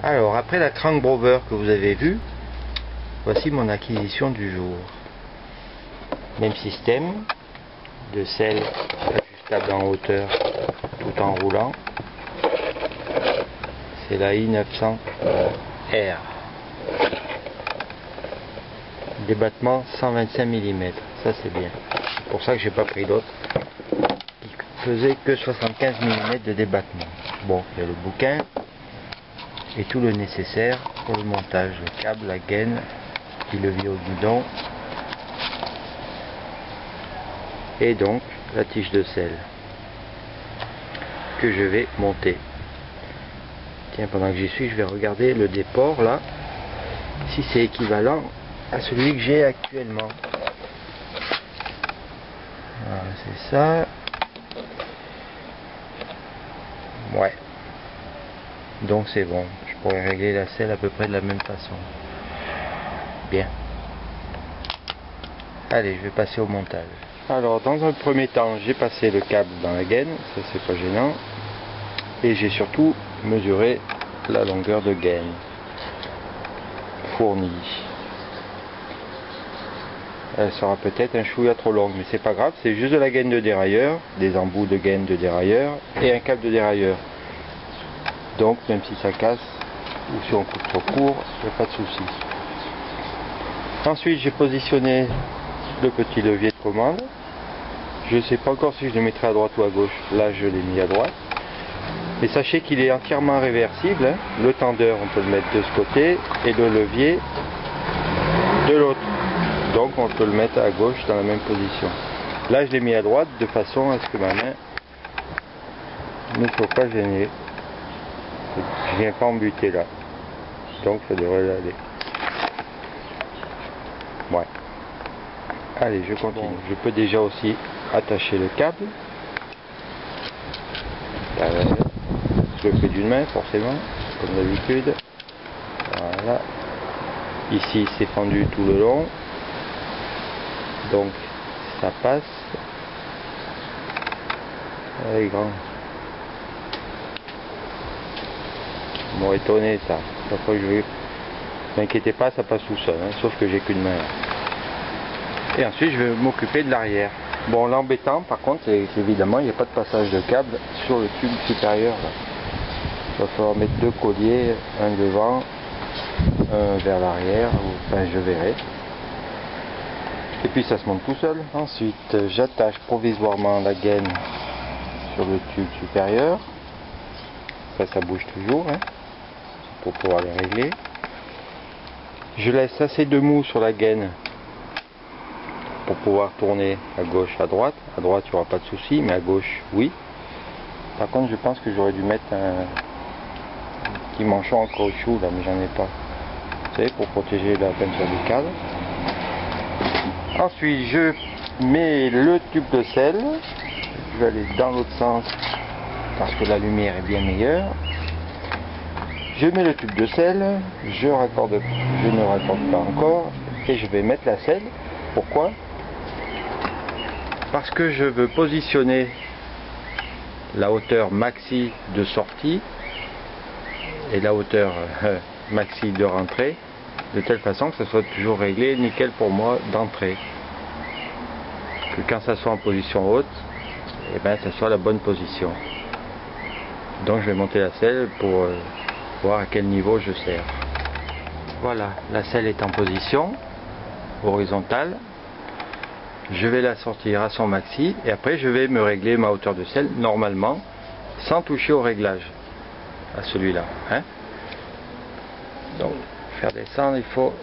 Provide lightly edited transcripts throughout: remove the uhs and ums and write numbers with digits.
Alors, après la Crank Brover que vous avez vue, voici mon acquisition du jour. Même système de selle ajustable en hauteur tout en roulant. C'est la I900R. Débattement 125 mm. Ça c'est bien. C'est pour ça que j'ai pas pris d'autres. Qui faisait que 75 mm de débattement. Bon, il y a le bouquin. Et tout le nécessaire pour le montage, le câble, la gaine, petit levier au guidon et donc la tige de selle que je vais monter. Tiens, pendant que j'y suis, je vais regarder le déport là, si c'est équivalent à celui que j'ai actuellement. Voilà, c'est ça. Ouais. Donc c'est bon, je pourrais régler la selle à peu près de la même façon. Bien. Allez, je vais passer au montage. Alors, dans un premier temps, j'ai passé le câble dans la gaine, ça c'est pas gênant. Et j'ai surtout mesuré la longueur de gaine fournie. Elle sera peut-être un chouïa trop longue, mais c'est pas grave, c'est juste de la gaine de dérailleur, des embouts de gaine de dérailleur et un câble de dérailleur. Donc même si ça casse ou si on coupe trop court, il n'y a pas de souci. Ensuite j'ai positionné le petit levier de commande. Je ne sais pas encore si je le mettrai à droite ou à gauche. Là je l'ai mis à droite. Mais sachez qu'il est entièrement réversible, hein. Le tendeur on peut le mettre de ce côté et le levier de l'autre. Donc on peut le mettre à gauche dans la même position. Là je l'ai mis à droite de façon à ce que ma main ne soit pas gênée. Je viens pas embuter là, donc ça devrait aller. Ouais. Allez, je continue. Bon, je peux déjà aussi attacher le câble. Je le fais d'une main forcément, comme d'habitude. Voilà. Ici c'est fendu tout le long, donc ça passe. Elle est grande. M'aurait étonné ça. Après, n'inquiétez pas, ça passe tout seul, hein, sauf que j'ai qu'une main. Et ensuite, je vais m'occuper de l'arrière. Bon, l'embêtant, par contre, c'est qu'évidemment, il n'y a pas de passage de câble sur le tube supérieur. Là. Il va falloir mettre deux colliers, un devant, un vers l'arrière, enfin, je verrai. Et puis, ça se monte tout seul. Ensuite, j'attache provisoirement la gaine sur le tube supérieur. Ça bouge toujours, hein, pour pouvoir les régler. Je laisse assez de mou sur la gaine pour pouvoir tourner à gauche, à droite. À droite, il n'y aura pas de souci, mais à gauche, oui. Par contre, je pense que j'aurais dû mettre un petit manchon en caoutchouc là, mais j'en ai pas. Vous savez, pour protéger la peinture du cadre. Ensuite, je mets le tube de selle. Je vais aller dans l'autre sens parce que la lumière est bien meilleure. Je mets le tube de selle, je ne raccorde pas encore et je vais mettre la selle. Pourquoi? Parce que je veux positionner la hauteur maxi de sortie et la hauteur maxi de rentrée de telle façon que ça soit toujours réglé nickel pour moi d'entrée. Que quand ça soit en position haute, et ben ça soit la bonne position. Donc je vais monter la selle pour voir à quel niveau je serre. Voilà, la selle est en position horizontale. Je vais la sortir à son maxi et après je vais me régler ma hauteur de selle normalement sans toucher au réglage à celui-là. Hein? Donc faire descendre, il faut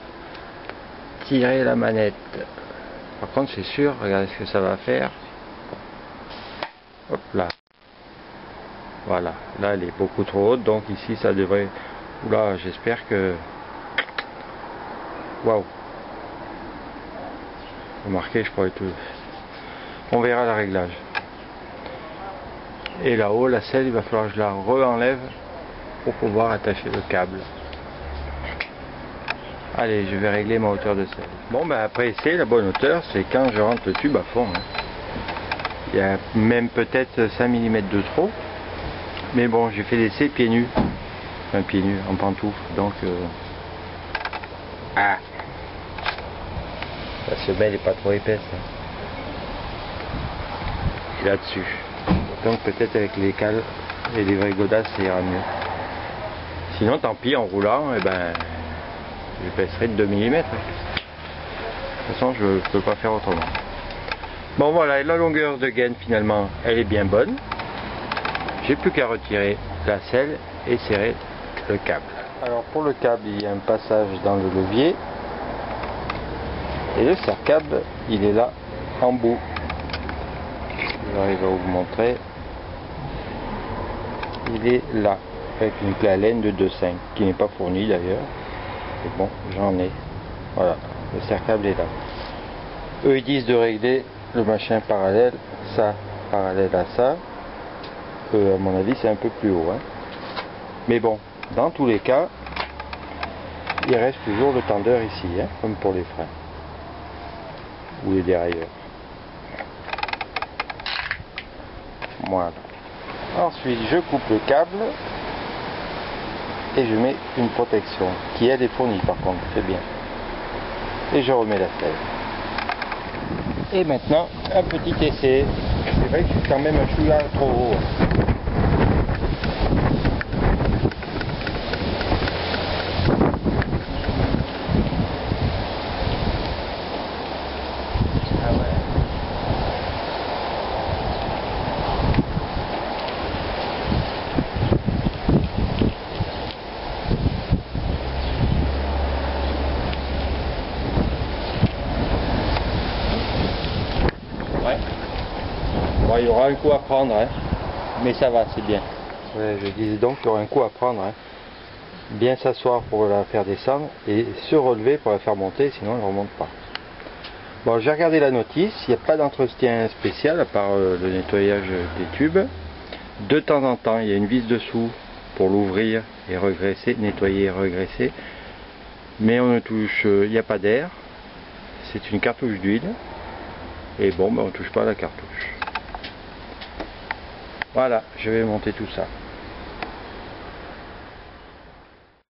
tirer la manette. Par contre c'est sûr, regardez ce que ça va faire. Hop là. Voilà, là elle est beaucoup trop haute, donc ici ça devrait... Oula, j'espère que... Waouh! Remarquez, je pourrais tout... On verra le réglage. Et là-haut, la selle, il va falloir que je la re-enlève pour pouvoir attacher le câble. Allez, je vais régler ma hauteur de selle. Bon, ben après c'est la bonne hauteur, c'est quand je rentre le tube à fond. Hein. Il y a même peut-être 5 mm de trop. Mais bon, j'ai fait l'essai pieds nus. un pied nu, en pantoufle, donc ah, la semelle est pas trop épaisse hein. Là-dessus, donc peut-être avec les cales et les vraies godasses ça ira mieux. Sinon tant pis, en roulant, eh ben, je baisserai de 2 mm. De toute façon je ne peux pas faire autrement. Bon voilà, et la longueur de gaine finalement elle est bien bonne. J'ai plus qu'à retirer la selle et serrer le câble. Alors pour le câble, il y a un passage dans le levier. Et le serre-câble, il est là en bout. J'arrive à vous montrer. Il est là, avec une clé à laine de 2,5 qui n'est pas fournie d'ailleurs. Et bon, j'en ai. Voilà, le serre-câble est là. Eux ils disent de régler le machin parallèle, ça parallèle à ça. À mon avis c'est un peu plus haut hein. Mais bon, dans tous les cas il reste toujours le tendeur ici hein, comme pour les freins ou les dérailleurs. Voilà, ensuite je coupe le câble et je mets une protection qui elle est fournie par contre, c'est bien, et je remets la selle. Et maintenant un petit essai. C'est vrai que je suis quand même un chouïa trop haut. Ah ouais. Ouais. Bon, il y aura un coup à prendre, hein. Mais ça va, c'est bien. Ouais, je disais donc qu'il y aura un coup à prendre. Hein. Bien s'asseoir pour la faire descendre et se relever pour la faire monter, sinon elle ne remonte pas. Bon, j'ai regardé la notice, il n'y a pas d'entretien spécial à part le nettoyage des tubes. De temps en temps, il y a une vis dessous pour l'ouvrir et regresser, nettoyer et regresser. Mais on ne touche, il n'y a pas d'air. C'est une cartouche d'huile. Et bon, ben, on ne touche pas à la cartouche. Voilà, je vais monter tout ça.